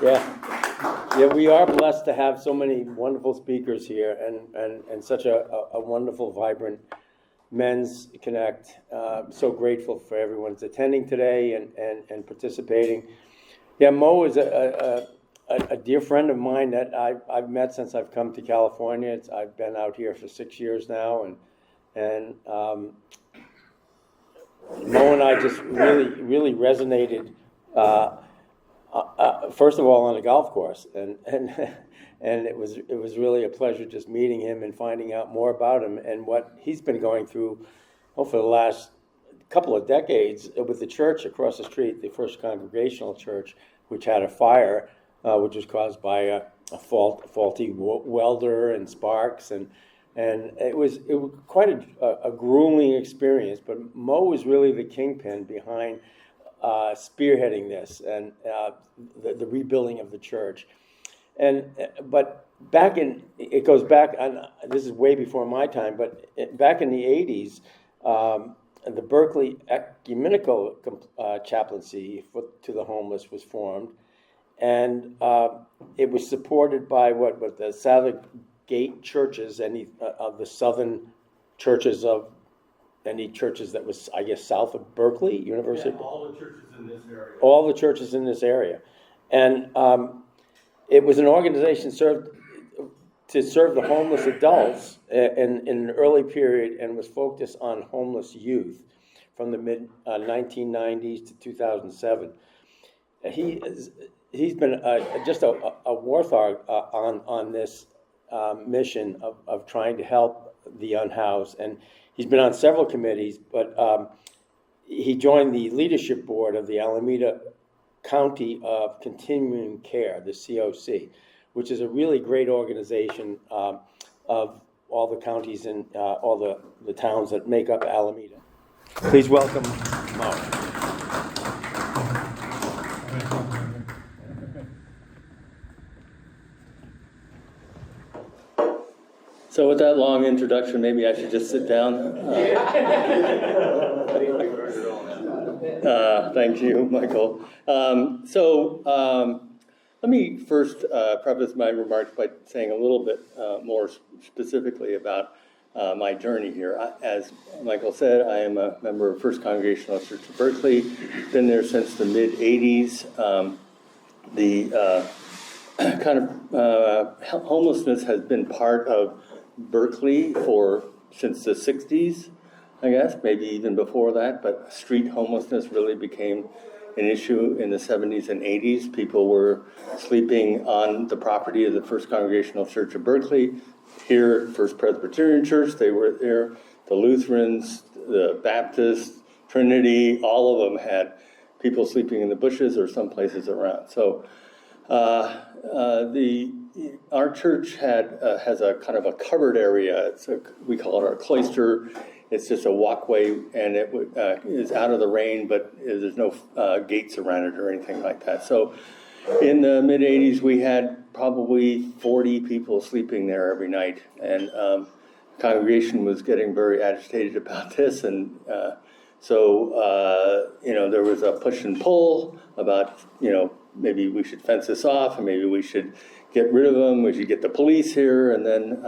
Yeah, we are blessed to have so many wonderful speakers here and such a wonderful, vibrant Men's Connect. So grateful for everyone's attending today and participating. Yeah, Moe is a dear friend of mine that I've met since I've come to California. I've been out here for 6 years now, and Moe and I just really resonated. First of all, on a golf course, and it was really a pleasure just meeting him and finding out more about him and what he's been going through for the last couple of decades with the church across the street, the First Congregational Church, which had a fire, which was caused by a faulty welder and sparks, and it was quite a grueling experience. But Moe was really the kingpin behind spearheading this and the rebuilding of the church. But it goes back, and this is way before my time, but back in the 80s, the Berkeley Ecumenical Chaplaincy to the homeless was formed, and it was supported by what the Sather Gate Churches, any of the southern churches of any churches that was, I guess, south of Berkeley University. Yeah, all the churches in this area. All the churches in this area. And it was an organization to serve the homeless adults in an early period, and was focused on homeless youth from the mid-1990s to 2007. He's been just a warthog on this mission of trying to help the unhoused, and he's been on several committees, but he joined the leadership board of the Alameda County of Continuing Care, the CoC, which is a really great organization of all the counties and all the towns that make up Alameda. Please welcome Moe. So with that long introduction, maybe I should just sit down. Thank you, Michael. Let me first preface my remarks by saying a little bit more specifically about my journey here. As Michael said, I am a member of First Congregational Church of Berkeley. Been there since the mid-'80s. Homelessness has been part of Berkeley since the 60s, I guess, maybe even before that, but street homelessness really became an issue in the 70s and 80s. People were sleeping on the property of the First Congregational Church of Berkeley. Here at First Presbyterian Church, they were there. The Lutherans, the Baptists, Trinity, all of them had people sleeping in the bushes or some places around. So our church has a kind of a covered area. We call it our cloister. It's just a walkway, and it is out of the rain, but there's no gates around it or anything like that. So in the mid-'80s, we had probably 40 people sleeping there every night, and the congregation was getting very agitated about this, and so there was a push and pull about, maybe we should fence this off, and maybe we should get rid of them, we should get the police here, and then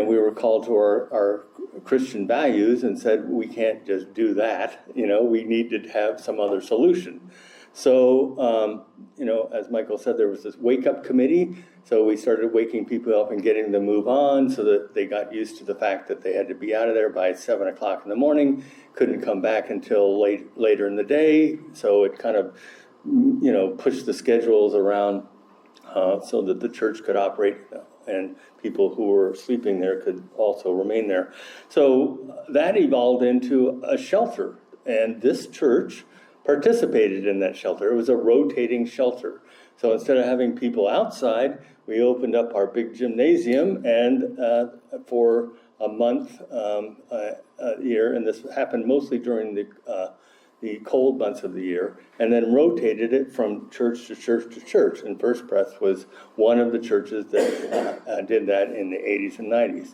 we were called to our Christian values and said we can't just do that. We need to have some other solution. So, as Michael said, there was this wake-up committee. So we started waking people up and getting them to move on so that they got used to the fact that they had to be out of there by 7 o'clock in the morning, couldn't come back until later in the day. So it kind of, pushed the schedules around so that the church could operate and people who were sleeping there could also remain there. So that evolved into a shelter, and this church participated in that shelter. It was a rotating shelter. So instead of having people outside, we opened up our big gymnasium, and for a month a year, and this happened mostly during the cold months of the year, and then rotated it from church to church to church. And First Pres was one of the churches that did that in the 80s and 90s.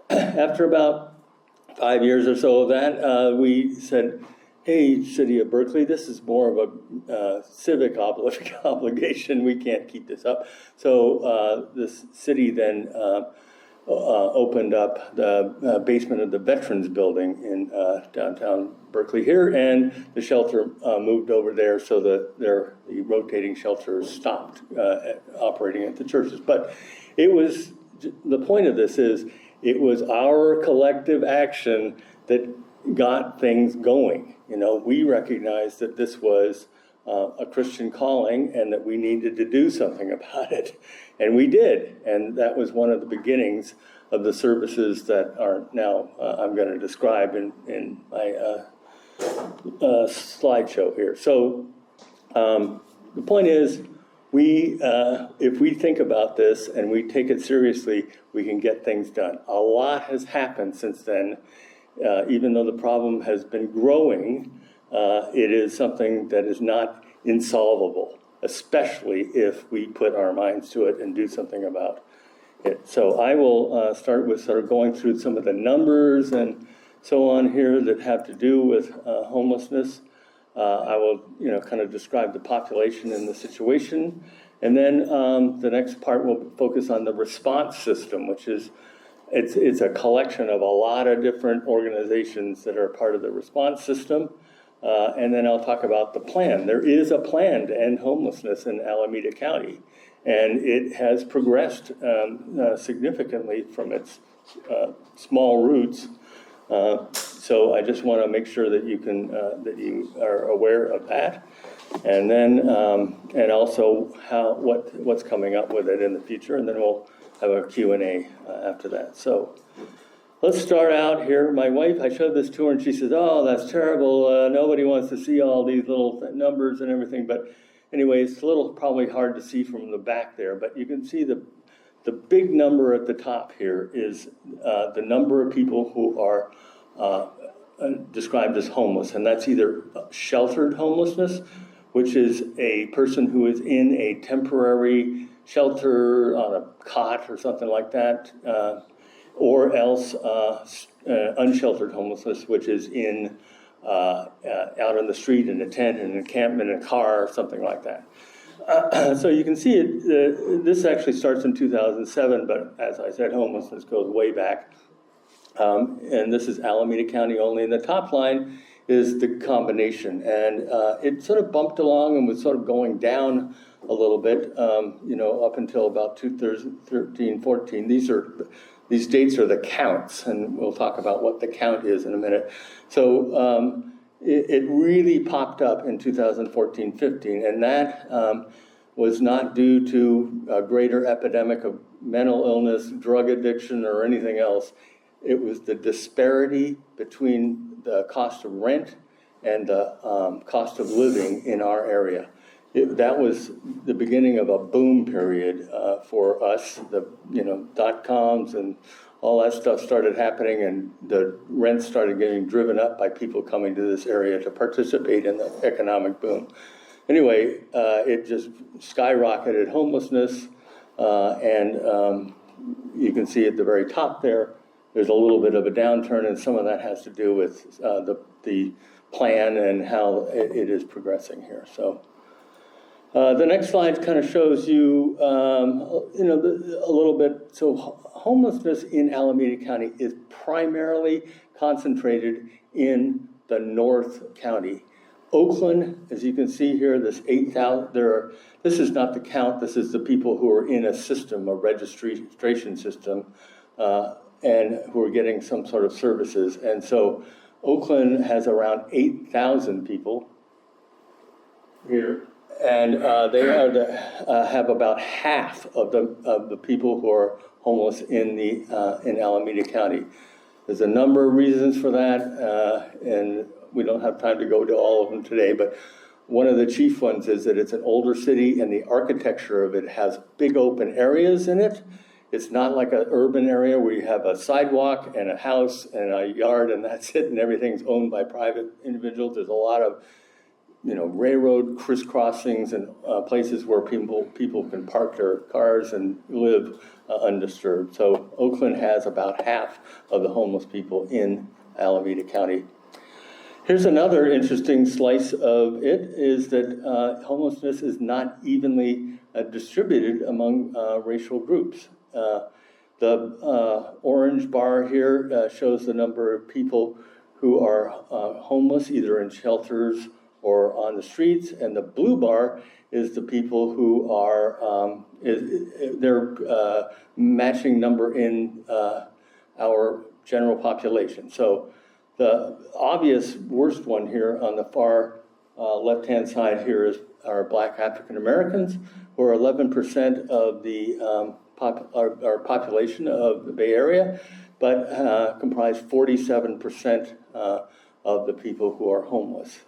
After about 5 years or so of that, we said, hey, city of Berkeley, this is more of a civic obligation. We can't keep this up. So this city then opened up the basement of the Veterans Building in downtown Berkeley here, and the shelter moved over there so that the rotating shelters stopped operating at the churches. But it was, the point of this is, it was our collective action that got things going. You know, we recognized that this was a Christian calling and that we needed to do something about it. And we did. And that was one of the beginnings of the services that are now, I'm going to describe in my slideshow here. So the point is, if we think about this and we take it seriously, we can get things done. A lot has happened since then. Even though the problem has been growing, it is something that is not insolvable, especially if we put our minds to it and do something about it. So I will start with sort of going through some of the numbers and so on here that have to do with homelessness. I will, kind of describe the population and the situation. And then the next part will focus on the response system, which is, it's a collection of a lot of different organizations that are part of the response system. And then I'll talk about the plan. There is a plan to end homelessness in Alameda County, and it has progressed significantly from its small roots. So I just want to make sure that you can that you are aware of that, and then and also what's coming up with it in the future, and then we'll have a Q&A after that. So let's start out here. My wife, I showed this to her, and she says, "Oh, that's terrible. Nobody wants to see all these little numbers and everything." But anyway, it's a little probably hard to see from the back there, but you can see the big number at the top here is the number of people who are described as homeless, and that's either sheltered homelessness, which is a person who is in a temporary shelter on a cot or something like that, or else unsheltered homelessness, which is in out on the street in a tent, in an encampment, in a car, or something like that. So you can see it. This actually starts in 2007, but as I said, homelessness goes way back. And this is Alameda County only. And the top line is the combination. And it sort of bumped along and was sort of going down a little bit, up until about 2013, 14. These dates are the counts, and we'll talk about what the count is in a minute. So it really popped up in 2014, 15, and that was not due to a greater epidemic of mental illness, drug addiction, or anything else. It was the disparity between the cost of rent and the cost of living in our area. That was the beginning of a boom period for us. The .coms and all that stuff started happening, and the rents started getting driven up by people coming to this area to participate in the economic boom. Anyway, it just skyrocketed homelessness, and you can see at the very top there's a little bit of a downturn, and some of that has to do with the plan and how it is progressing here. So the next slide kind of shows you, a little bit. So homelessness in Alameda County is primarily concentrated in the North County. Oakland, as you can see here, this 8,000. This is not the count. This is the people who are in a system, a registration system. And who are getting some sort of services. And so Oakland has around 8,000 people here, and they have about half of the people who are homeless in Alameda County. There's a number of reasons for that, and we don't have time to go to all of them today, but one of the chief ones is that it's an older city, and the architecture of it has big open areas in it. It's not like an urban area where you have a sidewalk and a house and a yard and that's it, and everything's owned by private individuals. There's a lot of, railroad crisscrossings and places where people can park their cars and live undisturbed. So Oakland has about half of the homeless people in Alameda County. Here's another interesting slice of it, is that homelessness is not evenly distributed among racial groups. The orange bar here shows the number of people who are homeless, either in shelters or on the streets, and the blue bar is the people who are, their matching number in our general population. So the obvious worst one here on the far left-hand side here are Black African Americans, who are 11% of the our population of the Bay Area, but comprise 47% of the people who are homeless.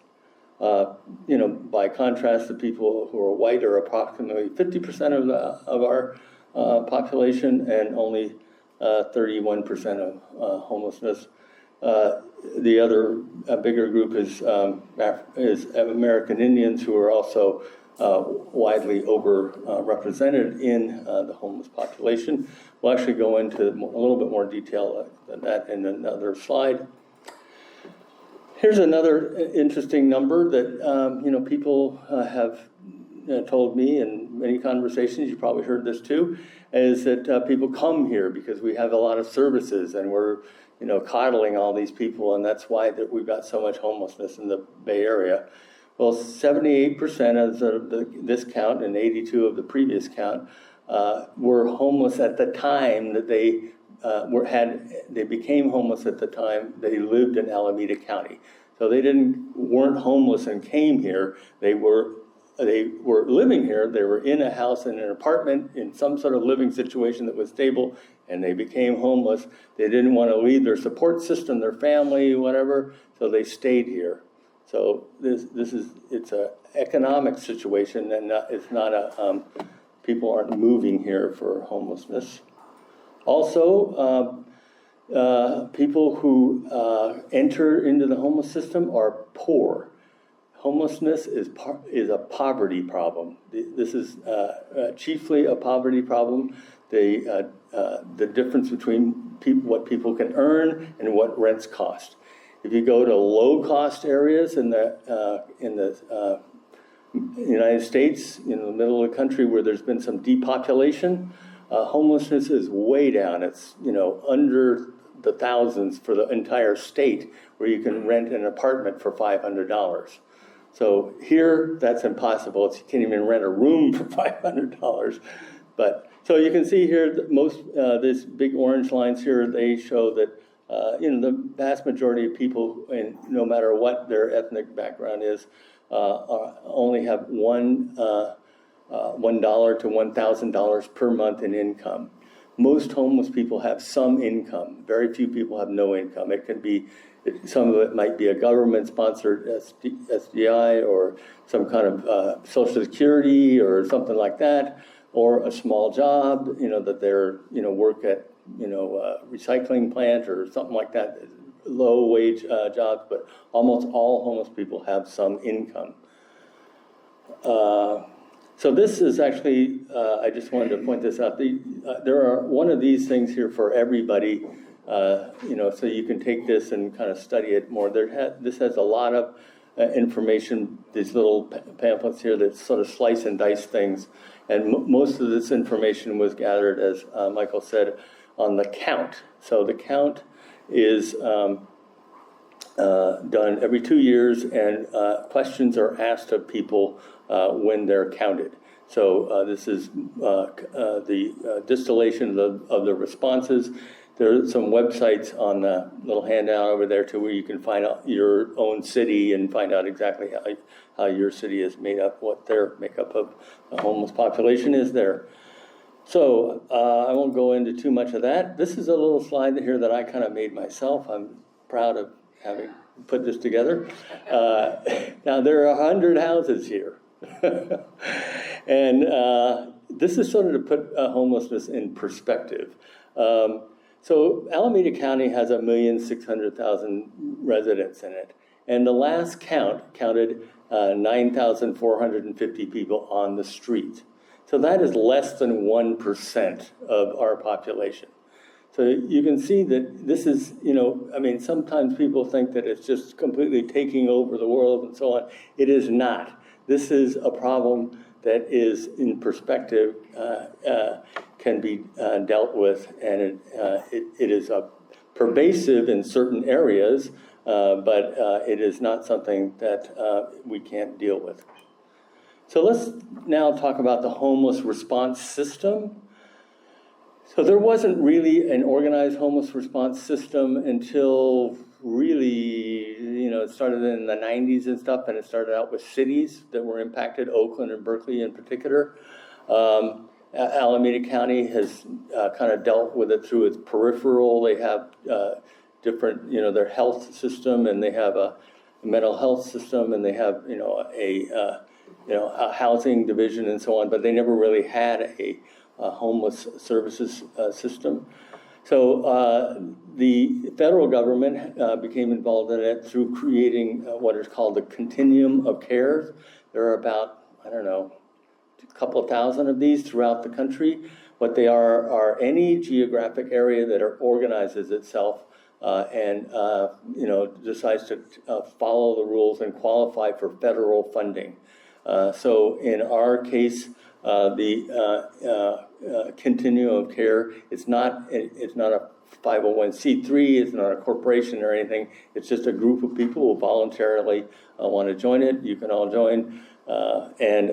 By contrast, the people who are white are approximately 50% of our population, and only 31% of homelessness. The other bigger group is American Indians, who are also widely overrepresented in the homeless population. We'll actually go into a little bit more detail than that in another slide. Here's another interesting number that people have told me in many conversations. You probably heard this too, is that people come here because we have a lot of services, and we're coddling all these people, and that's why that we've got so much homelessness in the Bay Area. Well, 78% of this count and 82 of the previous count were homeless at the time that they became homeless at the time they lived in Alameda County. So they weren't homeless and came here. They were living here. They were in a house, in an apartment, in some sort of living situation that was stable, and they became homeless. They didn't want to leave their support system, their family, whatever, so they stayed here. So it's an economic situation, and it's not people aren't moving here for homelessness. Also, people who enter into the homeless system are poor. Homelessness is a poverty problem. This is chiefly a poverty problem. The difference between what people can earn and what rents cost. If you go to low-cost areas in the United States, in the middle of the country where there's been some depopulation, homelessness is way down. It's under the thousands for the entire state, where you can rent an apartment for $500. So here, that's impossible. You can't even rent a room for $500. But so you can see here that most these big orange lines here, they show that the vast majority of people, and no matter what their ethnic background is, only have $1 to $1,000 per month in income. Most homeless people have some income. Very few people have no income. It can be, some of it might be a government-sponsored SDI or some kind of Social Security or something like that, or a small job, that they're, work at, recycling plant or something like that, low-wage jobs, but almost all homeless people have some income. So this is actually, I just wanted to point this out. There are one of these things here for everybody, so you can take this and kind of study it more. This has a lot of information, these little pamphlets here that sort of slice and dice things. And most of this information was gathered, as Michael said, on the count. So the count is done every 2 years, and questions are asked of people when they're counted. So this is the distillation of the responses. There are some websites on the little handout over there too, where you can find out your own city and find out exactly how your city is made up, what their makeup of the homeless population is there. So I won't go into too much of that. This is a little slide here that I kind of made myself. I'm proud of having put this together. Now there are 100 houses here. And this is sort of to put homelessness in perspective. So Alameda County has 1,600,000 residents in it. And the last count counted 9,450 people on the street. So that is less than 1% of our population. So you can see that this is, I mean, sometimes people think that it's just completely taking over the world and so on. It is not. This is a problem that is, in perspective, can be dealt with, and it is pervasive in certain areas, but it is not something that we can't deal with. So let's now talk about the homeless response system. So there wasn't really an organized homeless response system until really, it started in the 90s and stuff, and it started out with cities that were impacted, Oakland and Berkeley in particular. Alameda County has kind of dealt with it through its peripheral. They have different, their health system, and they have a mental health system, and they have, a housing division and so on, but they never really had a homeless services system. So the federal government became involved in it through creating what is called the continuum of care. There are about, a couple thousand of these throughout the country. What they are any geographic area that organizes itself and decides to follow the rules and qualify for federal funding. So in our case, the continuum of care, it's not a 501c3, it's not a corporation or anything. It's just a group of people who voluntarily want to join it. You can all join, and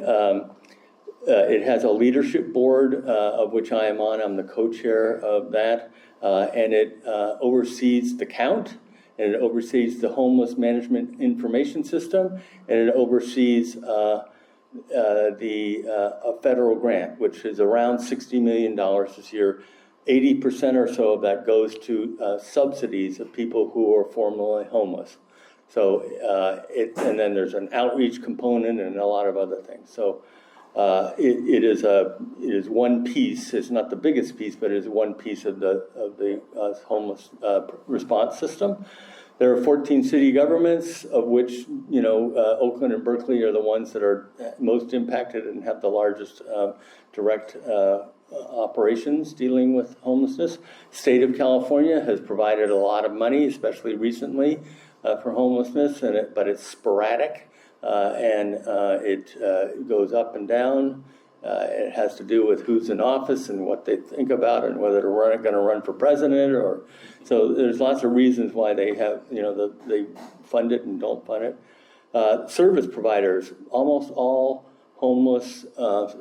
it has a leadership board of which I am on. I'm the co-chair of that, and it oversees the count, and it oversees the homeless management information system, and it oversees a federal grant, which is around $60 million this year. 80% or so of that goes to subsidies of people who are formerly homeless. So and then there's an outreach component and a lot of other things. So it is one piece. It's not the biggest piece, but it is one piece of the homeless response system. There are 14 city governments, of which Oakland and Berkeley are the ones that are most impacted and have the largest direct operations dealing with homelessness. State of California has provided a lot of money, especially recently, for homelessness, but it's sporadic and it goes up and down. It has to do with who's in office and what they think about and whether they're going to run for president or. So there's lots of reasons why they have, they fund it and don't fund it. Service providers, almost all homeless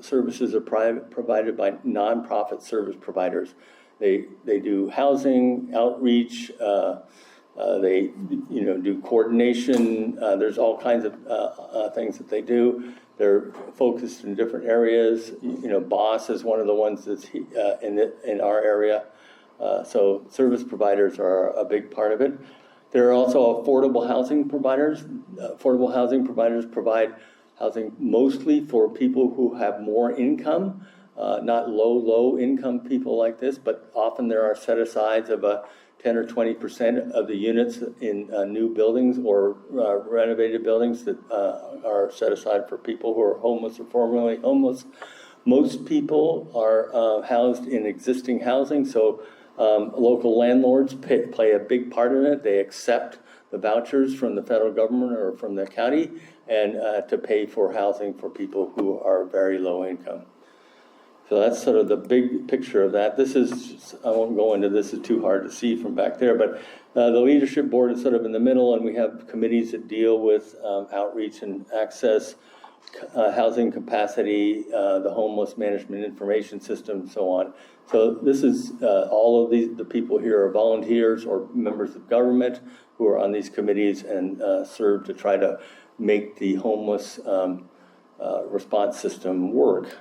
services are provided by nonprofit service providers. They do housing, outreach, they do coordination. There's all kinds of things that they do. They're focused in different areas. BOSS is one of the ones that's in our area. So service providers are a big part of it. There are also affordable housing providers. Affordable housing providers provide housing mostly for people who have more income, not low income people like this, but often there are set-asides of 10 or 20% of the units in new buildings or renovated buildings that are set aside for people who are homeless or formerly homeless. Most people are housed in existing housing, so local landlords play a big part in it. They accept the vouchers from the federal government or from the county and to pay for housing for people who are very low income. So that's sort of the big picture of that. This is, I won't go into this, it's too hard to see from back there, but the leadership board is sort of in the middle, and we have committees that deal with outreach and access, housing capacity, the homeless management information system, and so on. So this is, all of the people here are volunteers or members of government who are on these committees and serve to try to make the homeless response system work.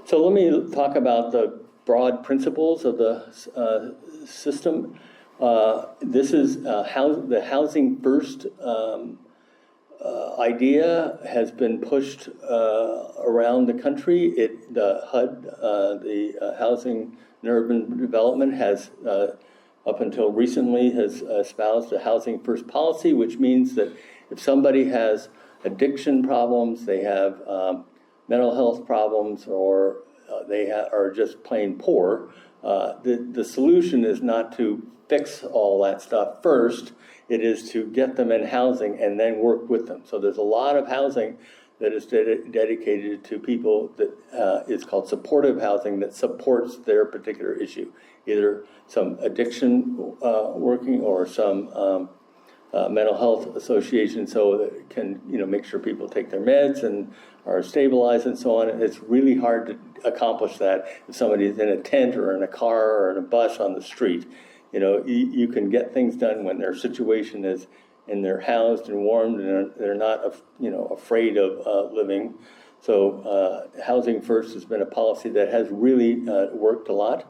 So let me talk about the broad principles of the system. This is the housing first idea has been pushed around the country. The HUD, the Housing and Urban Development, has up until recently has espoused a housing first policy, which means that if somebody has addiction problems, they have mental health problems, or they are just plain poor, the solution is not to fix all that stuff first. It is to get them in housing and then work with them. So there's a lot of housing that is dedicated to people that is called supportive housing that supports their particular issue, either some addiction working or some mental health association, so that it can make sure people take their meds and are stabilized and so on. It's really hard to accomplish that if somebody's in a tent or in a car or in a bus on the street. You can get things done when their situation is, and they're housed and warmed, and they're not afraid of living. So housing first has been a policy that has really worked a lot.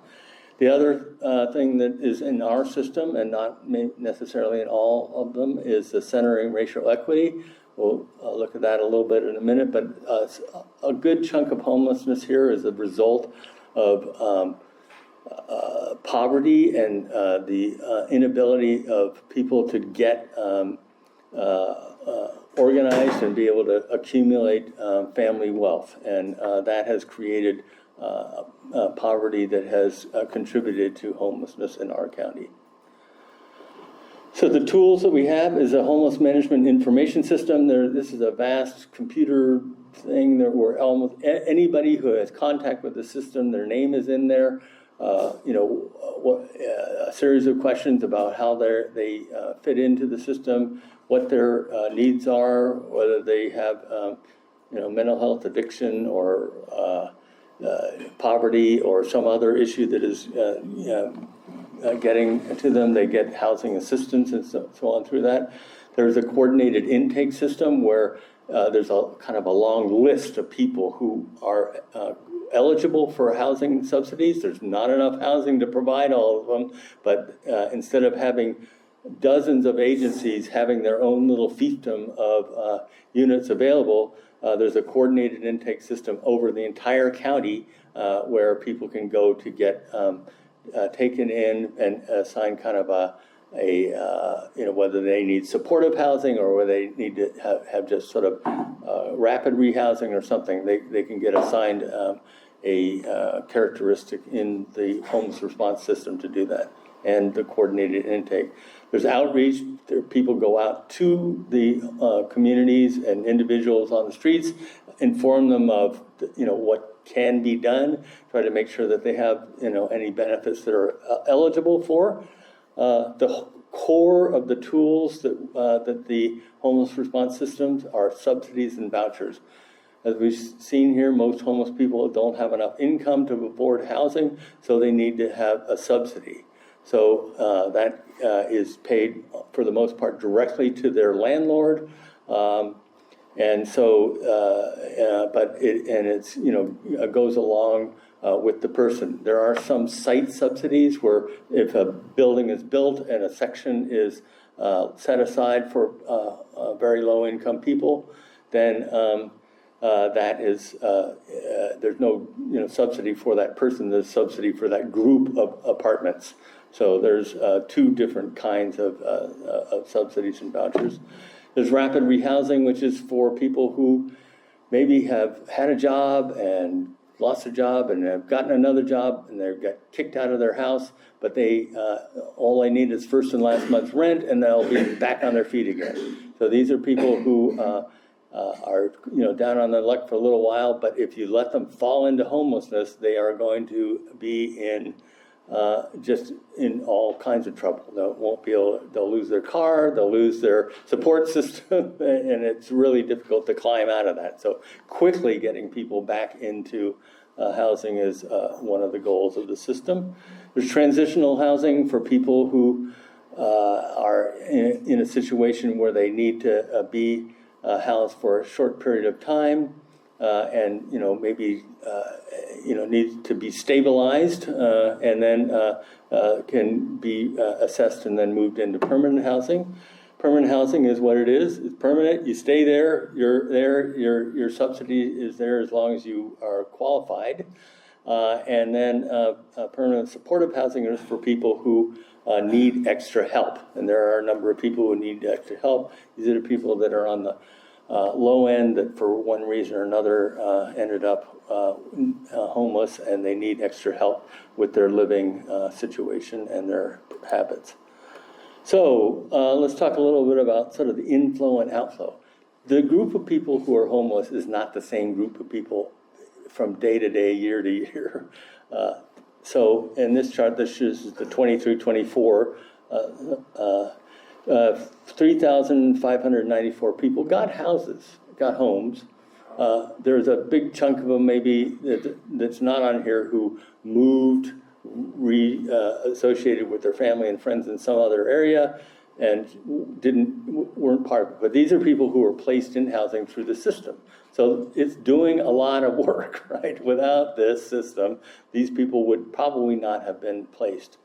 The other thing that is in our system, and not necessarily in all of them, is the centering racial equity. We'll look at that a little bit in a minute, but a good chunk of homelessness here is a result of poverty and the inability of people to get organized and be able to accumulate family wealth. And that has created poverty that has contributed to homelessness in our county. So the tools that we have is a homeless management information system. This is a vast computer thing that where almost anybody who has contact with the system, their name is in there. A series of questions about how they fit into the system, what their needs are, whether they have mental health, addiction, or poverty, or some other issue that is getting to them. They get housing assistance and so on through that. There's a coordinated intake system where there's a kind of a long list of people who are eligible for housing subsidies. There's not enough housing to provide all of them, but instead of having dozens of agencies having their own little fiefdom of units available, there's a coordinated intake system over the entire county where people can go to get taken in and assigned kind of whether they need supportive housing or whether they need to have just sort of rapid rehousing or something. They can get assigned a characteristic in the homeless response system to do that, and the coordinated intake. There's outreach. People go out to the communities and individuals on the streets, inform them of what can be done, try to make sure that they have any benefits that are eligible for. The core of the tools that the homeless response systems are subsidies and vouchers. As we've seen here, most homeless people don't have enough income to afford housing, so they need to have a subsidy. So that is paid for the most part directly to their landlord, and so it goes along with the person. There are some site subsidies where if a building is built and a section is set aside for very low income people, then that is there's no subsidy for that person. There's subsidy for that group of apartments. So there's two different kinds of subsidies and vouchers. There's rapid rehousing, which is for people who maybe have had a job and lost a job and have gotten another job and they got kicked out of their house, but all they need is first and last month's rent and they'll be back on their feet again. So these are people who are down on their luck for a little while, but if you let them fall into homelessness, they are going to be in just in all kinds of trouble. They'll lose their car, they'll lose their support system, and it's really difficult to climb out of that. So quickly getting people back into housing is one of the goals of the system. There's transitional housing for people who are in a situation where they need to be housed for a short period of time, and maybe needs to be stabilized, and then can be assessed and then moved into permanent housing. Permanent housing is what it is. It's permanent. You stay there. You're there. Your subsidy is there as long as you are qualified. And then permanent supportive housing is for people who need extra help. And there are a number of people who need extra help. These are the people that are on the low end that for one reason or another ended up homeless, and they need extra help with their living situation and their habits. So let's talk a little bit about sort of the inflow and outflow. The group of people who are homeless is not the same group of people from day to day, year to year. So in this chart, this is the 23-24, 3,594 people got houses, got homes. There's a big chunk of them maybe that's not on here who moved, associated with their family and friends in some other area and weren't part of it. But these are people who were placed in housing through the system. So it's doing a lot of work, right? Without this system, these people would probably not have been placed.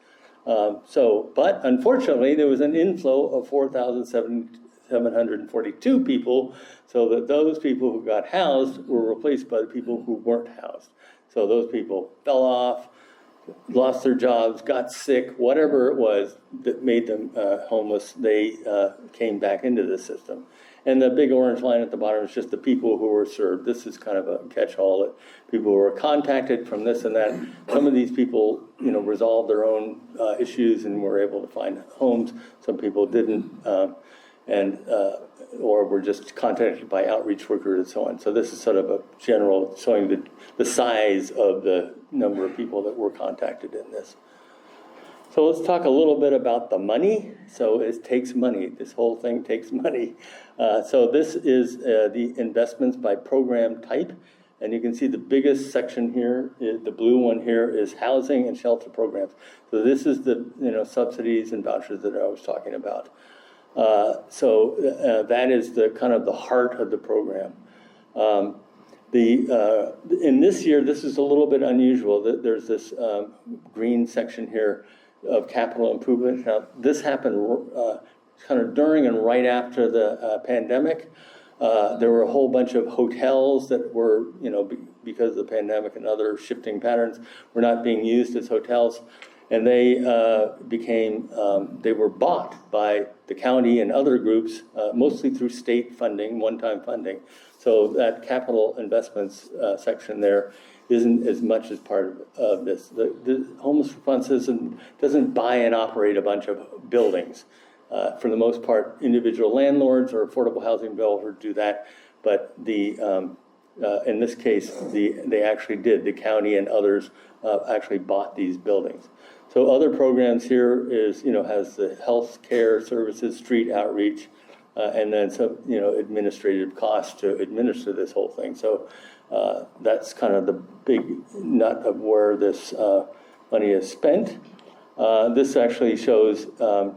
But unfortunately, there was an inflow of 4,742 people, so that those people who got housed were replaced by the people who weren't housed. So those people fell off, lost their jobs, got sick, whatever it was that made them homeless, they came back into the system. And the big orange line at the bottom is just the people who were served. This is kind of a catch-all, that people who were contacted from this and that. Some of these people, resolved their own issues and were able to find homes. Some people didn't, or were just contacted by outreach workers and so on. So this is sort of a general showing the size of the number of people that were contacted in this. So let's talk a little bit about the money. So it takes money. This whole thing takes money. So this is the investments by program type. And you can see the biggest section here, the blue one here, is housing and shelter programs. So this is the subsidies and vouchers that I was talking about. So that is the kind of the heart of the program. In this year, this is a little bit unusual. There's this green section here of capital improvement. Now, this happened kind of during and right after the pandemic. There were a whole bunch of hotels that were, because of the pandemic and other shifting patterns, were not being used as hotels. And they they were bought by the county and other groups, mostly through state funding, one-time funding. So that capital investments section there isn't as much as part of this. The homeless response doesn't buy and operate a bunch of buildings. For the most part, individual landlords or affordable housing developers do that. But in this case, they actually did. The county and others actually bought these buildings. So other programs here is, has the health care services, street outreach, and then some, administrative costs to administer this whole thing. So that's kind of the big nut of where this money is spent. This actually shows how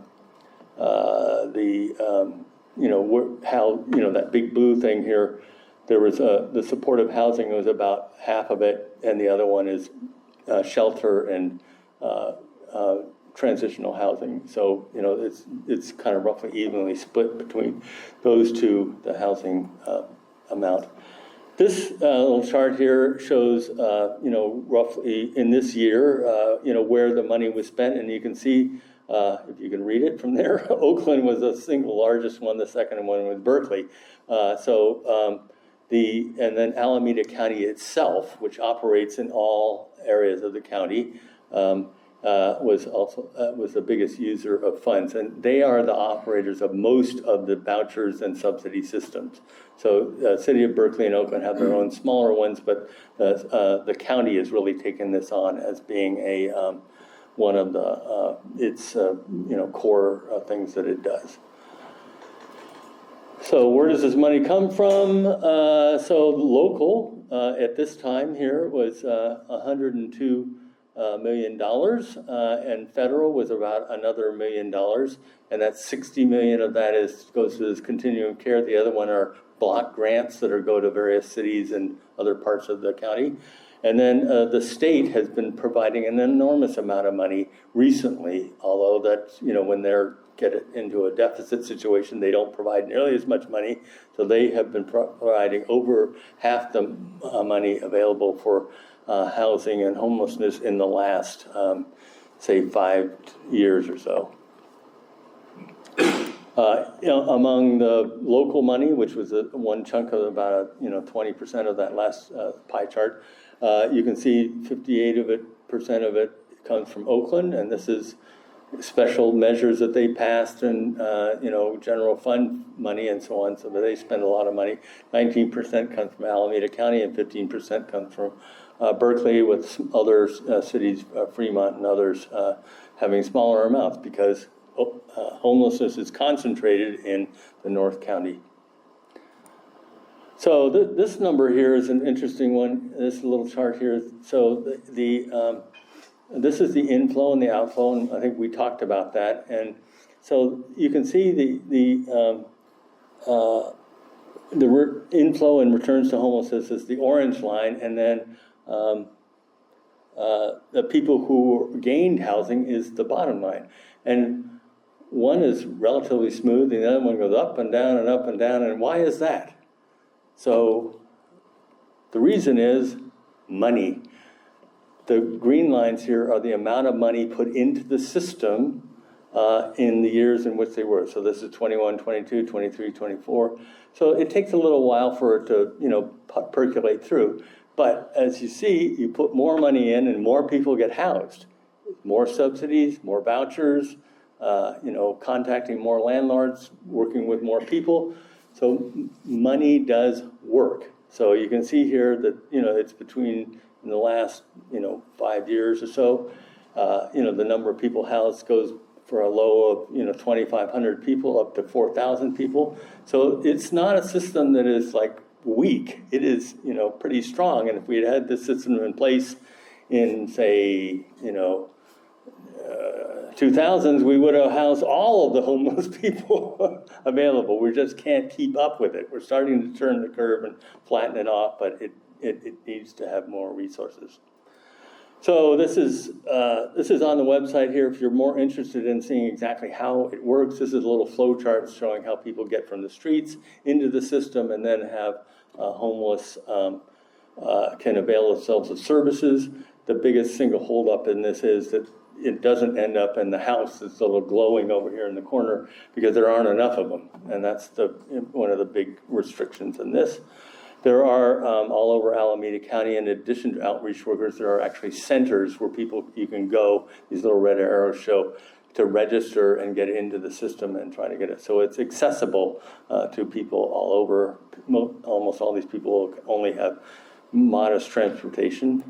that big blue thing here. There was the supportive housing was about half of it, and the other one is shelter and transitional housing. So it's kind of roughly evenly split between those two, the housing amount. This little chart here shows roughly in this year where the money was spent, and you can see if you can read it from there. Oakland was the single largest one. The second one was Berkeley. And then Alameda County itself, which operates in all areas of the county, was the biggest user of funds, and they are the operators of most of the vouchers and subsidy systems. So the city of Berkeley and Oakland have their own smaller ones, but the county has really taken this on as being a one of the its core things that it does. So where does this money come from? So local at this time here was $102 million, and federal was about another $1 million, and that's 60 million of that goes to this continuum of care. The other one are block grants that go to various cities and other parts of the county. And then the state has been providing an enormous amount of money recently, although that, when they're get into a deficit situation, they don't provide nearly as much money. So they have been providing over half the money available for housing and homelessness in the last, say, 5 years or so. Among the local money, which was one chunk of about 20% of that last pie chart, you can see 58% of it comes from Oakland, and this is special measures that they passed and general fund money and so on, so that they spend a lot of money. 19% comes from Alameda County and 15% comes from Berkeley, with some other cities, Fremont and others, having smaller amounts because homelessness is concentrated in the North County. So this number here is an interesting one. This little chart here. So this is the inflow and the outflow, and I think we talked about that. And so you can see the inflow and returns to homelessness is the orange line, and then the people who gained housing is the bottom line. And one is relatively smooth, and the other one goes up and down and up and down. And why is that? So the reason is money. The green lines here are the amount of money put into the system in the years in which they were. So this is 21, 22, 23, 24. So it takes a little while for it to, percolate through. But as you see, you put more money in and more people get housed. More subsidies, more vouchers, contacting more landlords, working with more people. So money does work. So you can see here that, it's between, in the last, 5 years or so, the number of people housed goes for a low of, 2,500 people up to 4,000 people. So it's not a system that is like weak. It is, pretty strong. And if we had had this system in place in, say, 2000s, we would have housed all of the homeless people available. We just can't keep up with it. We're starting to turn the curve and flatten it off, but it needs to have more resources. So this is on the website here. If you're more interested in seeing exactly how it works, this is a little flow chart showing how people get from the streets into the system and then have homeless can avail themselves of services. The biggest single holdup in this is that it doesn't end up in the house that's a little glowing over here in the corner because there aren't enough of them. And that's one of the big restrictions in this. There are all over Alameda County, in addition to outreach workers, there are actually centers where you can go, these little red arrows show, to register and get into the system and try to get it. So it's accessible to people all over. Almost all these people only have modest transportation.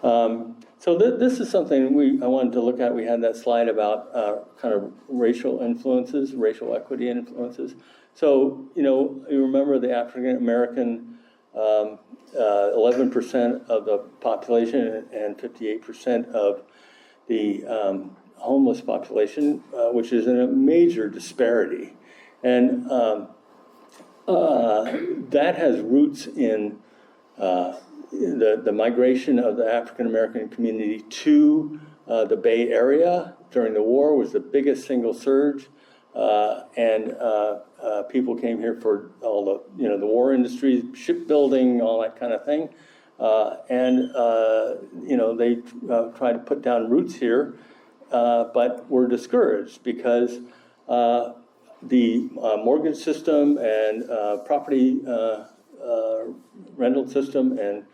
So this is something I wanted to look at. We had that slide about kind of racial influences, racial equity influences. So, you remember the African American, 11% of the population and 58% of the homeless population, which is in a major disparity. And that has roots in the migration of the African American community to the Bay Area during the war was the biggest single surge. And people came here for all the, the war industry, shipbuilding, all that kind of thing. They tried to put down roots here, but were discouraged because the mortgage system and property rental system and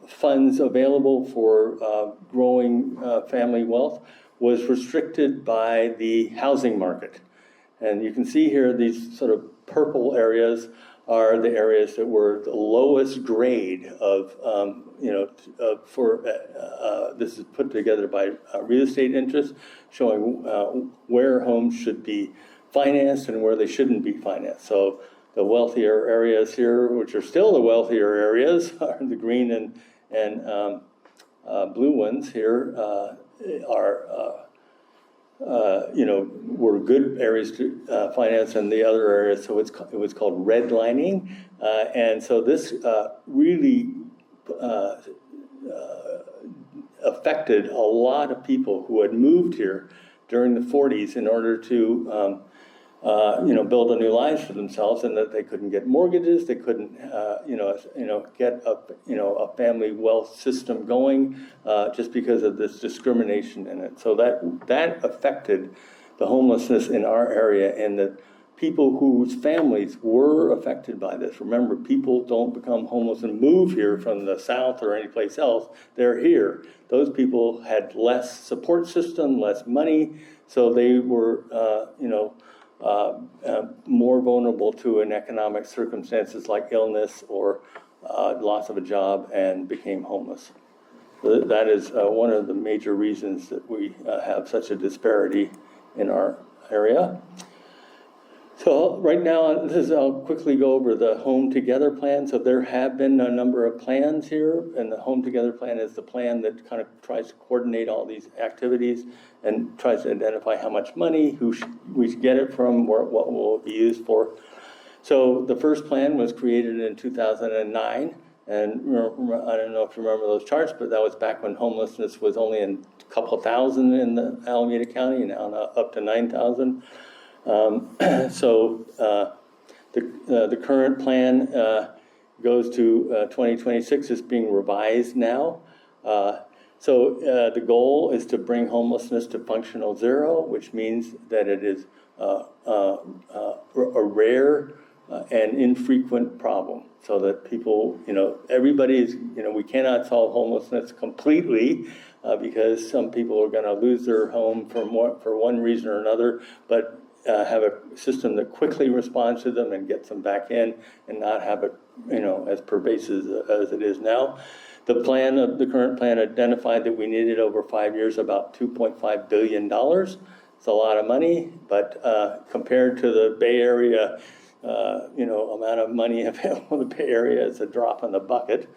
funds available for growing family wealth was restricted by the housing market. And you can see here these sort of purple areas are the areas that were the lowest grade of, this is put together by real estate interests, showing where homes should be financed and where they shouldn't be financed. So the wealthier areas here, which are still the wealthier areas, are the green and blue ones here, were good areas to finance, and the other areas, so it was called redlining. And so this really affected a lot of people who had moved here during the 40s in order to build a new life for themselves, and that they couldn't get mortgages, they couldn't, get a family wealth system going just because of this discrimination in it. So that affected the homelessness in our area and the people whose families were affected by this. Remember, people don't become homeless and move here from the South or anyplace else. They're here. Those people had less support system, less money, so they were, more vulnerable to an economic circumstances like illness or loss of a job and became homeless. So that is one of the major reasons that we have such a disparity in our area. So right now, I'll quickly go over the Home Together plan. So there have been a number of plans here, and the Home Together plan is the plan that kind of tries to coordinate all these activities and tries to identify how much money, we should get it from, what will be used for. So the first plan was created in 2009, and I don't know if you remember those charts, but that was back when homelessness was only in a couple thousand in the Alameda County, and now up to 9,000. The current plan goes to 2026. It's being revised now. The goal is to bring homelessness to functional zero, which means that it is a rare and infrequent problem, so that people, everybody's, we cannot solve homelessness completely because some people are going to lose their home for one reason or another, but have a system that quickly responds to them and gets them back in, and not have it, as pervasive as it is now. The current plan identified that we needed over 5 years about $2.5 billion. It's a lot of money, but compared to the Bay Area, amount of money available in the Bay Area, is a drop in the bucket.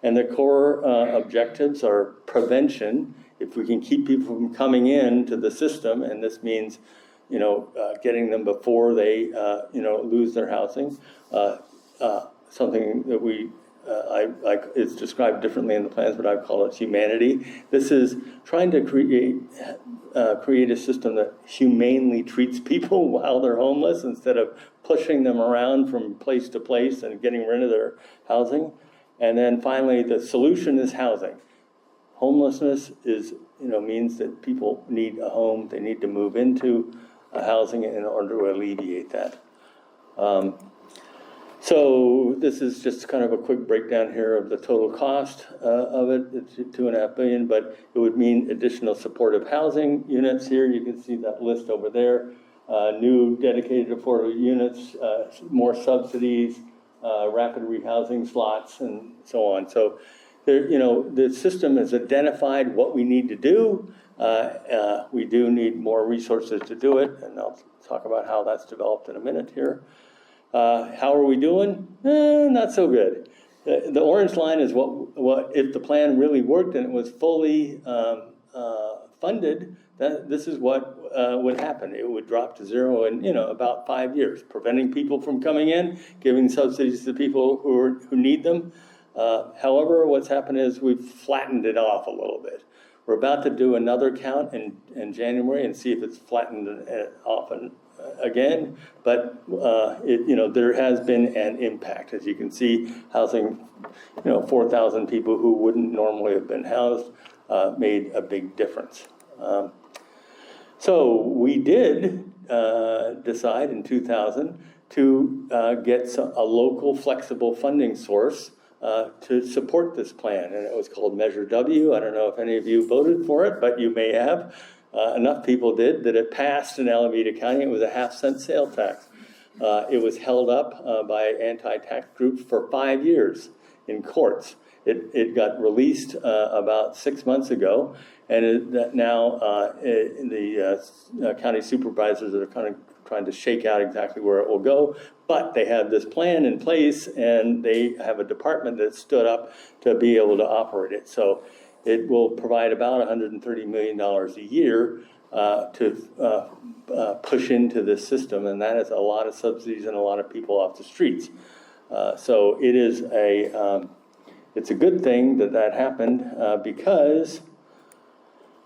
And the core objectives are prevention. If we can keep people from coming in to the system, and this means getting them before they, lose their housing. Something that it's described differently in the plans, but I call it humanity. This is trying to create a system that humanely treats people while they're homeless, instead of pushing them around from place to place and getting rid of their housing. And then finally, the solution is housing. Homelessness means that people need a home. They need to move into housing in order to alleviate that. So this is just kind of a quick breakdown here of the total cost of it. It's $2.5 billion, but it would mean additional supportive housing units here. You can see that list over there. New dedicated affordable units, more subsidies, rapid rehousing slots, and so on. So there, the system has identified what we need to do. We do need more resources to do it, and I'll talk about how that's developed in a minute here. How are we doing? Not so good. The orange line is what if the plan really worked and it was fully funded, this is what would happen. It would drop to zero in about 5 years, preventing people from coming in, giving subsidies to people who need them. However, what's happened is we've flattened it off a little bit. We're about to do another count in January and see if it's flattened off again. But there has been an impact, as you can see. Housing, 4,000 people who wouldn't normally have been housed made a big difference. So we did decide in 2000 to get a local flexible funding source to support this plan, and it was called Measure W. I don't know if any of you voted for it, but you may have. Enough people did that it passed in Alameda County. It was a 50-cent sales tax. It was held up by anti-tax groups for 5 years in courts. It got released about 6 months ago, and now the county supervisors are kind of trying to shake out exactly where it will go. But they have this plan in place, and they have a department that stood up to be able to operate it. So it will provide about $130 million a year to push into this system, and that is a lot of subsidies and a lot of people off the streets. So it is it's a good thing that happened because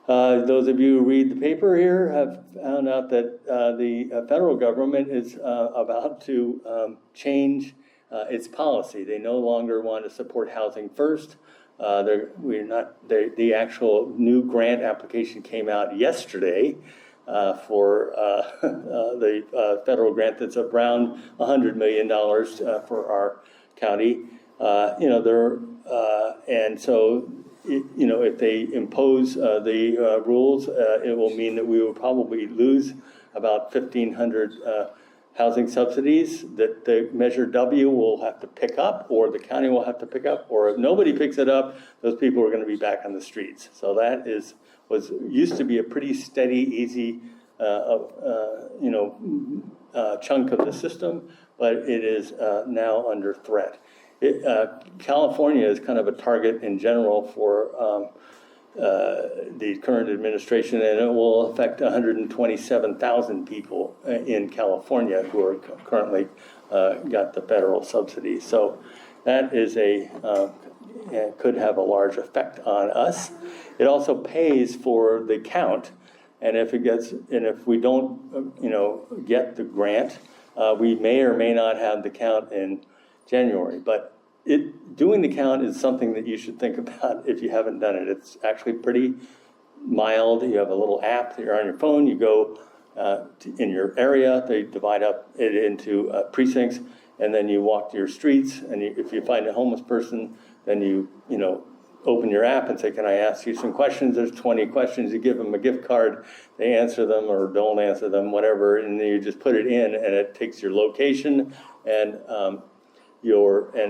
those of you who read the paper here have found out that the federal government is about to change its policy. They no longer want to support housing first. The actual new grant application came out yesterday for the federal grant that's around $100 million for our county. And so, if they impose the rules, it will mean that we will probably lose about 1,500 housing subsidies that the Measure W will have to pick up, or the county will have to pick up, or if nobody picks it up, those people are going to be back on the streets. So that used to be a pretty steady, easy, chunk of the system, but it is now under threat. California is kind of a target in general for the current administration, and it will affect 127,000 people in California who are currently got the federal subsidies. So that is could have a large effect on us. It also pays for the count, and if we don't get the grant, we may or may not have the count in January. But doing the count is something that you should think about if you haven't done it. It's actually pretty mild. You have a little app that you're on your phone. You go in your area. They divide up it into precincts, and then you walk to your streets. And if you find a homeless person, then you open your app and say, "Can I ask you some questions?" There's 20 questions. You give them a gift card. They answer them or don't answer them, whatever, and then you just put it in, and it takes your location and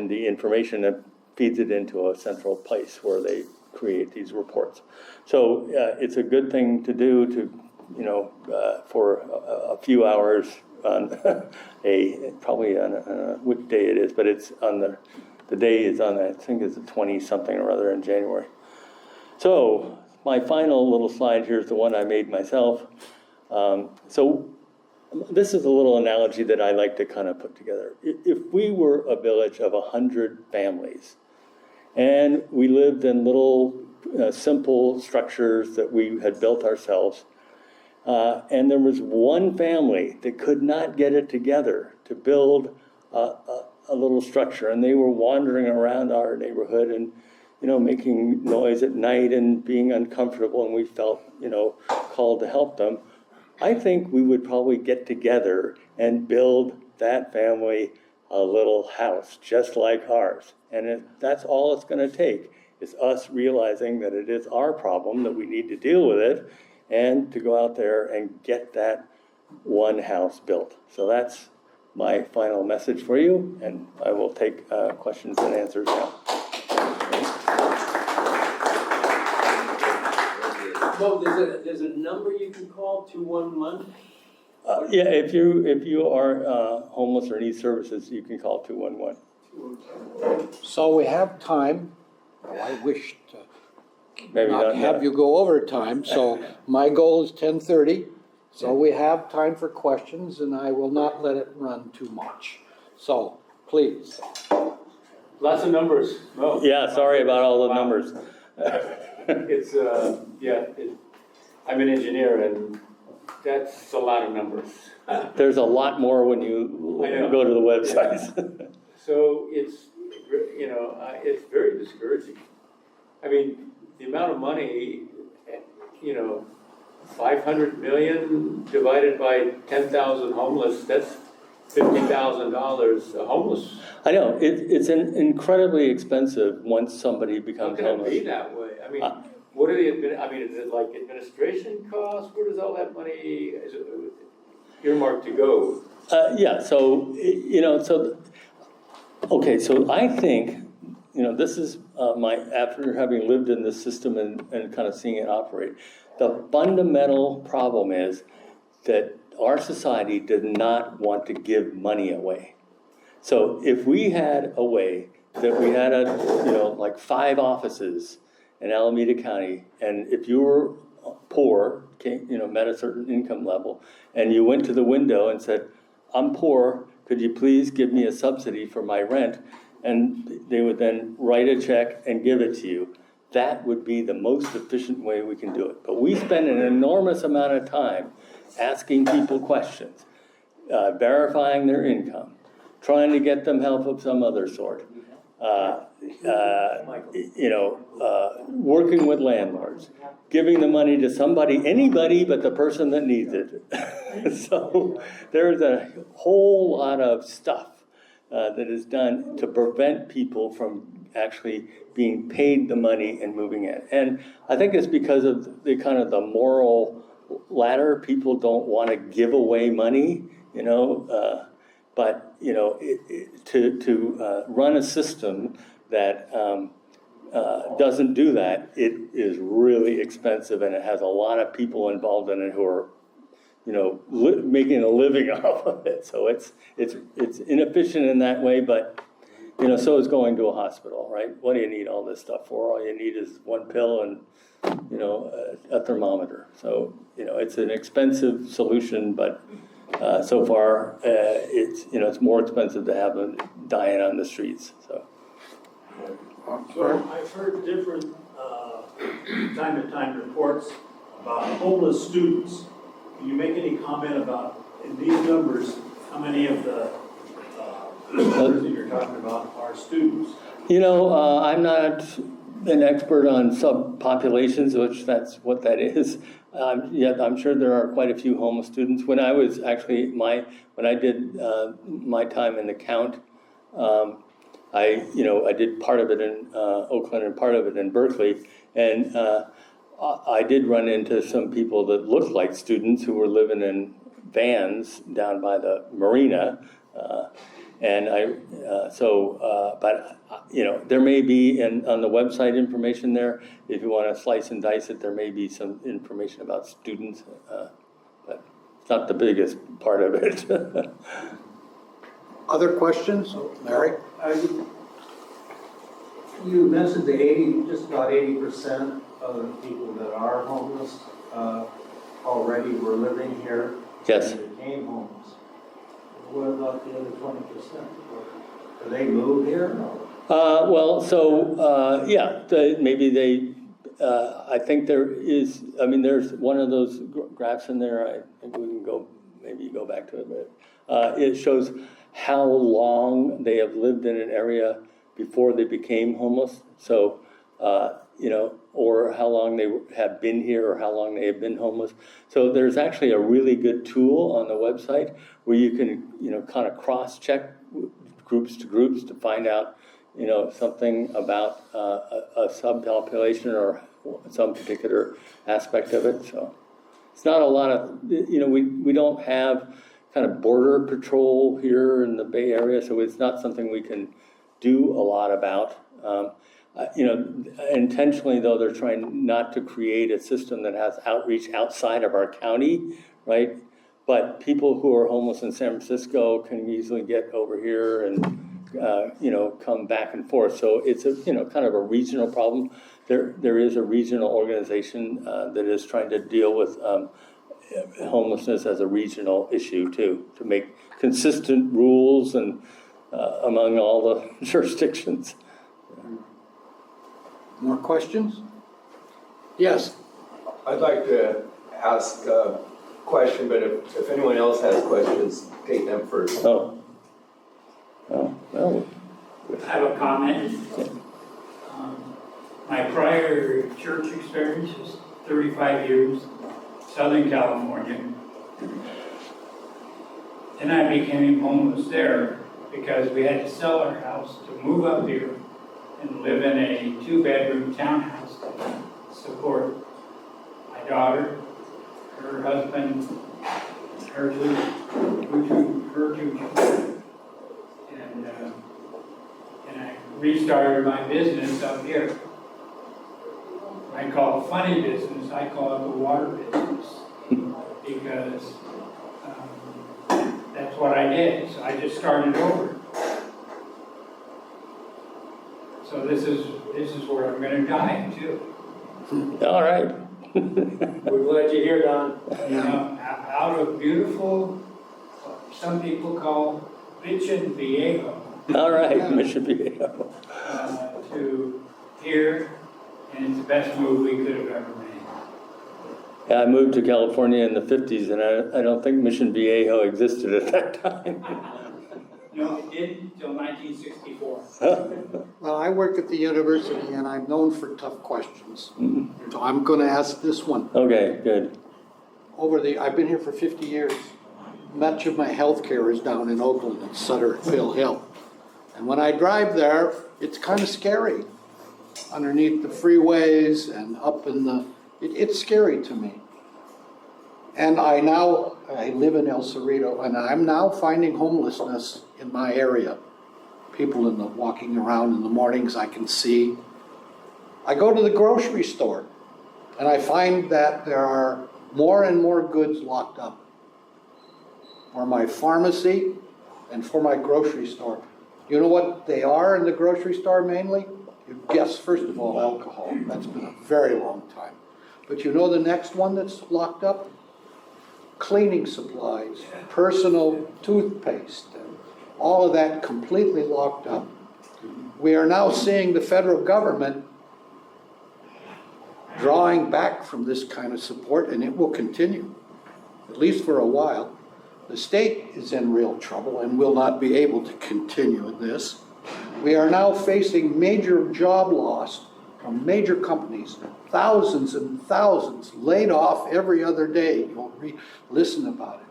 the information that feeds it into a central place where they create these reports. So it's a good thing to do for a few hours on probably on which day it is, but it's on the day is on, I think it's the 20-something or other in January. So my final little slide here is the one I made myself. So this is a little analogy that I like to kind of put together. If we were a village of 100 families, and we lived in little simple structures that we had built ourselves, and there was one family that could not get it together to build a little structure, and they were wandering around our neighborhood and making noise at night and being uncomfortable, and we felt called to help them. I think we would probably get together and build that family a little house just like ours. And that's all it's going to take is us realizing that it is our problem, that we need to deal with it, and to go out there and get that one house built. So that's my final message for you, and I will take questions and answers now. Well, there's a number you can call, 211? Yeah, if you are homeless or need services, you can call 211. So we have time. I wish to Maybe not have you go over time, so my goal is 10:30. So we have time for questions, and I will not let it run too much. So, please. Lots of numbers. No. Yeah, sorry about all the numbers. It's, I'm an engineer, and that's a lot of numbers. There's a lot more when you go to the websites. So it's very discouraging. I mean, the amount of money, 500 million divided by 10,000 homeless, that's $50,000 a homeless. I know, it's incredibly expensive once somebody becomes How can it be homeless. that way? I mean, what are is it like administration costs? Where does all that money earmarked to go? So I think, this is after having lived in this system and kind of seeing it operate, the fundamental problem is that our society did not want to give money away. So if we had a way that we had like 5 offices in Alameda County, and if you were poor, met a certain income level, and you went to the window and said, "I'm poor, could you please give me a subsidy for my rent?" and they would then write a check and give it to you. That would be the most efficient way we can do it. But we spend an enormous amount of time asking people questions, verifying their income, trying to get them help of some other sort. working with landlords, giving the money to anybody but the person that needs it. So there's a whole lot of stuff that is done to prevent people from actually being paid the money and moving in. And I think it's because of the kind of the moral ladder. People don't want to give away money, but to run a system that doesn't do that, it is really expensive, and it has a lot of people involved in it who are, making a living off of it. So it's inefficient in that way, but so is going to a hospital, right? What do you need all this stuff for? All you need is one pill and a thermometer. So it's an expensive solution, but so far it's more expensive to have them dying on the streets. So I've heard different time-to-time reports about homeless students. Can you make any comment about, in these numbers, how many of the numbers that you're talking about are students? I'm not an expert on subpopulations, which that's what that is. Yet I'm sure there are quite a few homeless students. When I was actually when I did my time in the count, I did part of it in Oakland and part of it in Berkeley, and I did run into some people that looked like students who were living in vans down by the marina, but there may be on the website information there. If you want to slice and dice it, there may be some information about students, but it's not the biggest part of it. Other questions? Larry? You mentioned just about 80% of the people that are homeless already were living here. Yes. And became homeless. What about the other 20%? Do they move here? Maybe they. I think there is. There's one of those graphs in there. I think we can go back to it, but it shows how long they have lived in an area before they became homeless. So, or how long they have been here, or how long they have been homeless. So there's actually a really good tool on the website where you can, kind of cross-check groups to find out, something about a subpopulation or some particular aspect of it. So it's not a lot of, we don't have kind of border patrol here in the Bay Area, so it's not something we can do a lot about. Intentionally, though, they're trying not to create a system that has outreach outside of our county, right? But people who are homeless in San Francisco can easily get over here and, come back and forth. So it's a, kind of a regional problem. There is a regional organization that is trying to deal with homelessness as a regional issue, too, to make consistent rules and among all the jurisdictions. More questions? Yes. I'd like to ask a question, but if anyone else has questions, take them first. Oh, well. I have a comment. My prior church experience was 35 years, Southern California. Then I became homeless there because we had to sell our house to move up here and live in a 2-bedroom townhouse to support my daughter, her husband, her two children. And I restarted my business up here. I call it funny business, I call it the water business, because that's what I did. So I just started over. So this is where I'm going to die too. All right. We're glad you're here, Don. Out of beautiful, what some people call Mission Viejo. All right, Mission Viejo. To here, and it's the best move we could have ever made. Yeah, I moved to California in the 50s, and I don't think Mission Viejo existed at that time. No, it didn't until 1964. Well, I work at the university and I'm known for tough questions. So I'm going to ask this one. Okay, good. I've been here for 50 years. Much of my health care is down in Oakland and Sutter Hill. And when I drive there, it's kind of scary. Underneath the freeways and up in it's scary to me. And I live in El Cerrito, and I'm now finding homelessness in my area. People walking around in the mornings I can see. I go to the grocery store, and I find that there are more and more goods locked up. For my pharmacy and for my grocery store. You know what they are in the grocery store mainly? You guess, first of all, alcohol. That's been a very long time. But you know the next one that's locked up? Cleaning supplies, personal toothpaste, and all of that completely locked up. We are now seeing the federal government drawing back from this kind of support, and it will continue, at least for a while. The state is in real trouble and will not be able to continue this. We are now facing major job loss from major companies, thousands and thousands laid off every other day. You'll listen about it.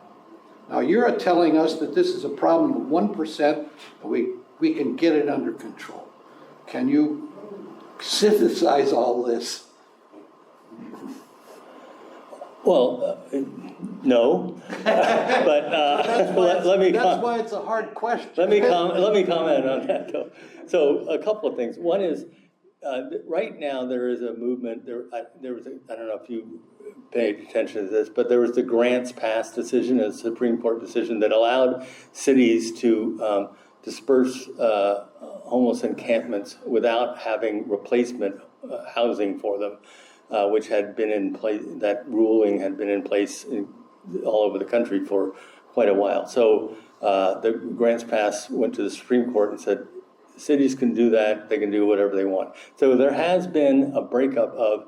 Now you're telling us that this is a problem of 1% and we can get it under control. Can you synthesize all this? Well, no, but let me. That's why it's a hard question. Let me comment on that though. So a couple of things. One is right now there is a movement. There was I don't know if you paid attention to this, but there was the Grants Pass decision, a Supreme Court decision that allowed cities to disperse homeless encampments without having replacement housing for them. Which had been in place, that ruling had been in place all over the country for quite a while. So the Grants Pass went to the Supreme Court and said, cities can do that, they can do whatever they want. So there has been a breakup of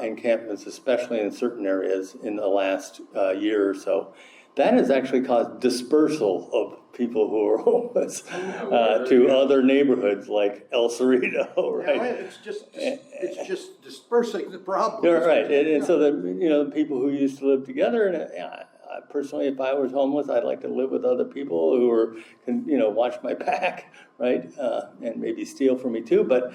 encampments, especially in certain areas in the last year or so. That has actually caused dispersal of people who are homeless to other neighborhoods like El Cerrito, right? Yeah, it's just dispersing the problem. You're right, and so the people who used to live together, and personally, if I was homeless, I'd like to live with other people who can watch my back, right, and maybe steal from me too. But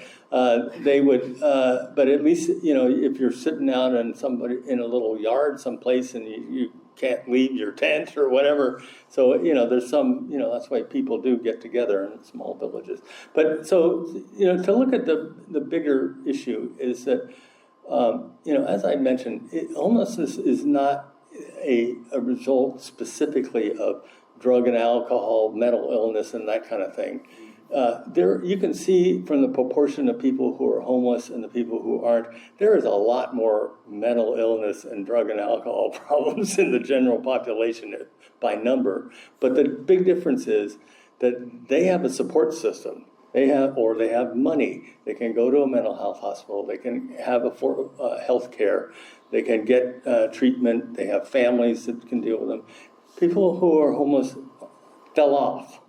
they would, but at least if you're sitting out in a little yard someplace and you can't leave your tent or whatever. So, there's some, that's why people do get together in small villages. But so, to look at the bigger issue is that, as I mentioned, homelessness is not a result specifically of drug and alcohol, mental illness, and that kind of thing. You can see from the proportion of people who are homeless and the people who aren't, there is a lot more mental illness and drug and alcohol problems in the general population by number. But the big difference is that they have a support system. They have money. They can go to a mental health hospital. They can have health care. They can get treatment. They have families that can deal with them. People who are homeless fell off.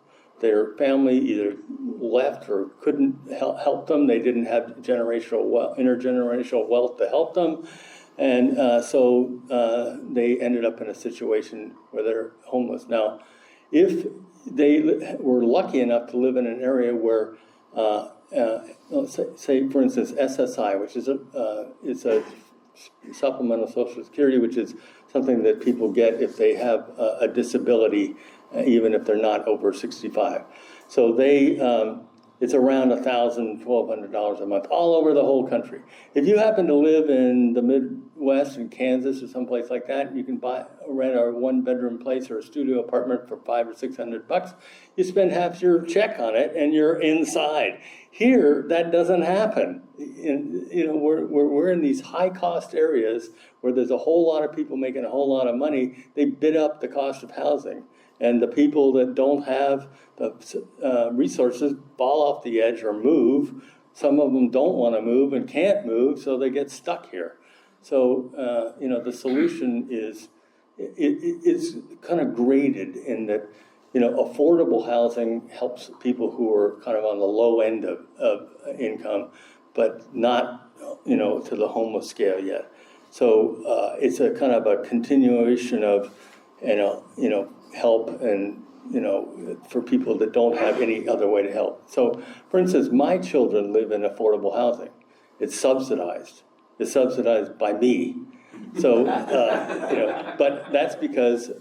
Their family either left or couldn't help them. They didn't have intergenerational wealth to help them. And so they ended up in a situation where they're homeless. Now, if they were lucky enough to live in an area where, say for instance, SSI, which is a supplemental Social Security, which is something that people get if they have a disability, even if they're not over 65. So it's around $1,000, $1,200 a month, all over the whole country. If you happen to live in the Midwest, in Kansas or someplace like that, you can rent a one-bedroom place or a studio apartment for $500 or $600. You spend half your check on it, and you're inside. Here, that doesn't happen. We're in these high-cost areas where there's a whole lot of people making a whole lot of money. They bid up the cost of housing. And the people that don't have the resources fall off the edge or move. Some of them don't want to move and can't move, so they get stuck here. So, the solution is, it's kind of graded in that affordable housing helps people who are kind of on the low end of income, but not, to the homeless scale yet. So it's a kind of a continuation of, help and, for people that don't have any other way to help. So, for instance, my children live in affordable housing. It's subsidized. It's subsidized by me. So, but that's because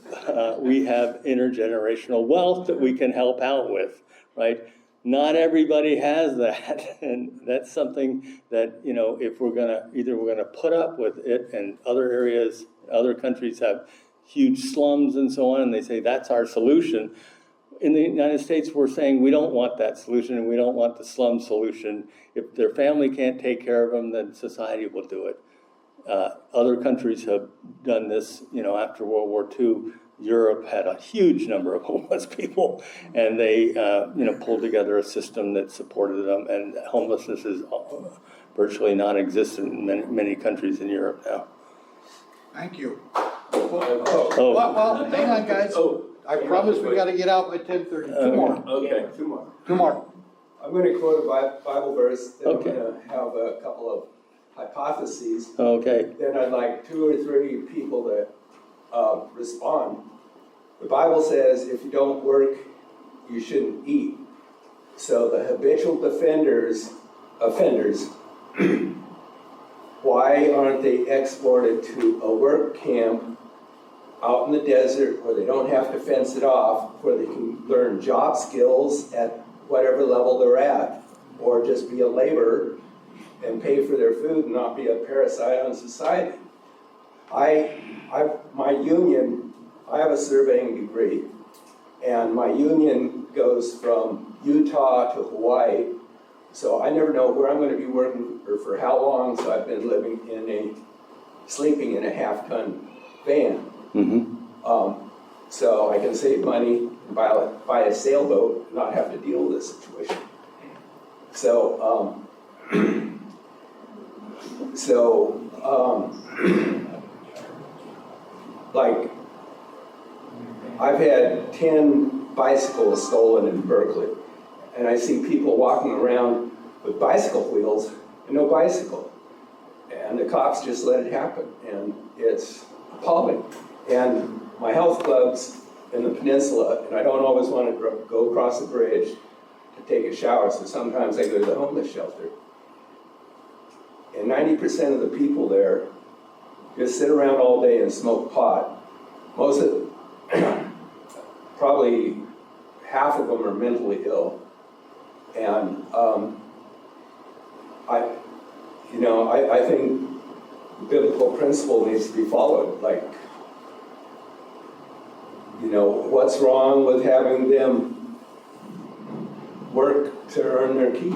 we have intergenerational wealth that we can help out with, right? Not everybody has that, and that's something that, if we're gonna put up with it, and other areas, other countries have huge slums and so on, and they say that's our solution. In the United States, we're saying we don't want that solution, and we don't want the slum solution. If their family can't take care of them, then society will do it. Other countries have done this, after World War II. Europe had a huge number of homeless people, and they, pulled together a system that supported them, and homelessness is virtually non-existent in many countries in Europe now. Thank you. Oh. Well, hang on, guys. I promise we gotta get out by 10:30. Two more. Okay, two more. Two more. I'm going to quote a Bible verse, then Okay. I'm going to have a couple of hypotheses. Okay. Then I'd like 2 or 3 people to respond. The Bible says if you don't work, you shouldn't eat. So the habitual offenders, why aren't they exported to a work camp out in the desert where they don't have to fence it off, where they can learn job skills at whatever level they're at, or just be a laborer and pay for their food and not be a parasite on society? My union, I have a surveying degree, and my union goes from Utah to Hawaii, so I never know where I'm going to be working or for how long, so I've been sleeping in a half-ton van. Mm-hmm. So I can save money and buy a sailboat and not have to deal with this situation. So, like, I've had 10 bicycles stolen in Berkeley, and I see people walking around with bicycle wheels and no bicycle. And the cops just let it happen, and it's appalling. And my health club's in the peninsula, and I don't always want to go across the bridge to take a shower, so sometimes I go to the homeless shelter. And 90% of the people there just sit around all day and smoke pot. Most of, probably half of them are mentally ill. And I think the biblical principle needs to be followed. Like, what's wrong with having them work to earn their keep?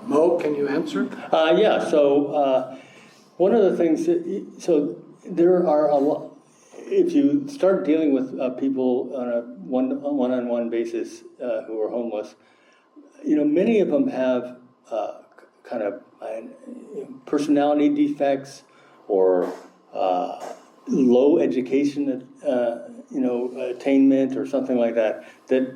Mo, can you answer? Yeah, so one of the things so there are a lot, if you start dealing with people on a one-on-one basis who are homeless, many of them have kind of personality defects or low education, attainment or something like that, that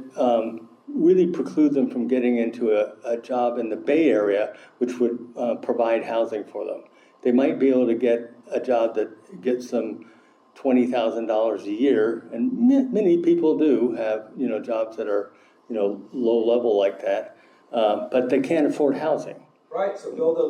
really preclude them from getting into a job in the Bay Area, which would provide housing for them. They might be able to get a job that gets them $20,000 a year, and many people do have, jobs that are, low level like that, but they can't afford housing. Right, so build a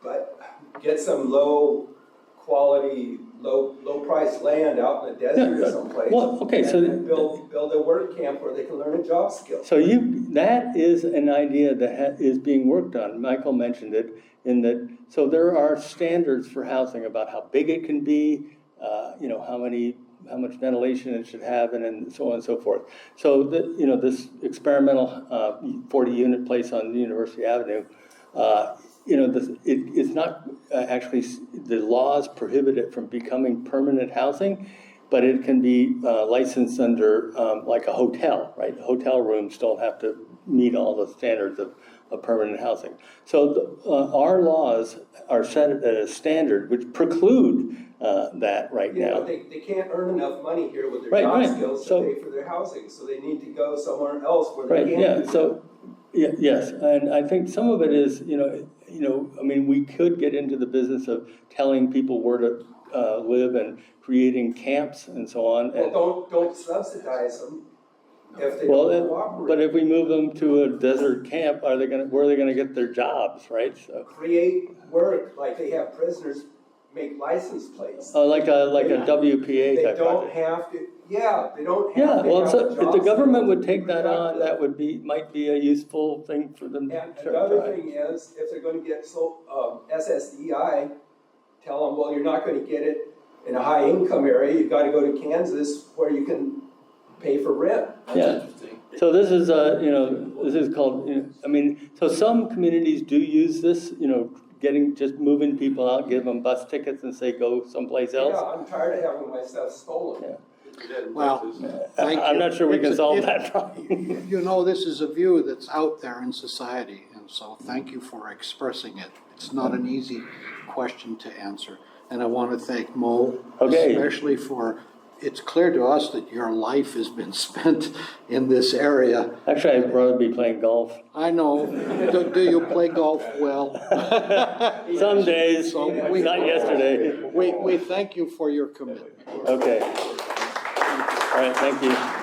but get some low quality, low price land out in the desert or someplace. Well, okay, so and build a work camp where they can learn a job skill. So that is an idea that is being worked on. Michael mentioned it in that. So there are standards for housing about how big it can be, how much ventilation it should have, and so on and so forth. So this experimental 40-unit place on University Avenue. It's not actually, the laws prohibit it from becoming permanent housing, but it can be licensed under like a hotel, right? Hotel rooms don't have to meet all the standards of of permanent housing. So our laws are set at a standard which preclude that right You know, now. they can't earn enough money here with their Right, job right. skills to So- pay for their housing, so they need to go somewhere else where they Right, can yeah, do that. so, yes, and I think some of it is, I mean, we could get into the business of telling people where to live and creating camps and so on. And, Well, don't subsidize them if they well, don't cooperate. but if we move them to a desert camp, where are they gonna get their jobs, right? So, Create work, like they have prisoners make license plates. like a WPA They type don't project. have to, they don't Yeah, have to well, have so a if job the government skill would take that on, productive. that might be a useful thing for them And to another try. thing is, if they're gonna get SSDI, tell them, well, you're not gonna get it in a high income area, you've gotta go to Kansas where you can pay for rent. Yeah, so this is, this is called, I mean, so some communities do use this, just moving people out, give them bus tickets and say, go someplace else. Yeah, I'm tired of having my stuff stolen. Yeah. Well, thank you. I'm not sure we can It's- solve it- that problem. You know, this is a view that's out there in society, and so thank you for expressing it. It's not an easy question to answer, and I want to thank Moe, Okay. especially for, it's clear to us that your life has been spent in this area. Actually, I'd rather be playing golf. I know. Do you play golf well? Some days, So not we- yesterday. We thank you for your commitment. Okay. All right, thank you.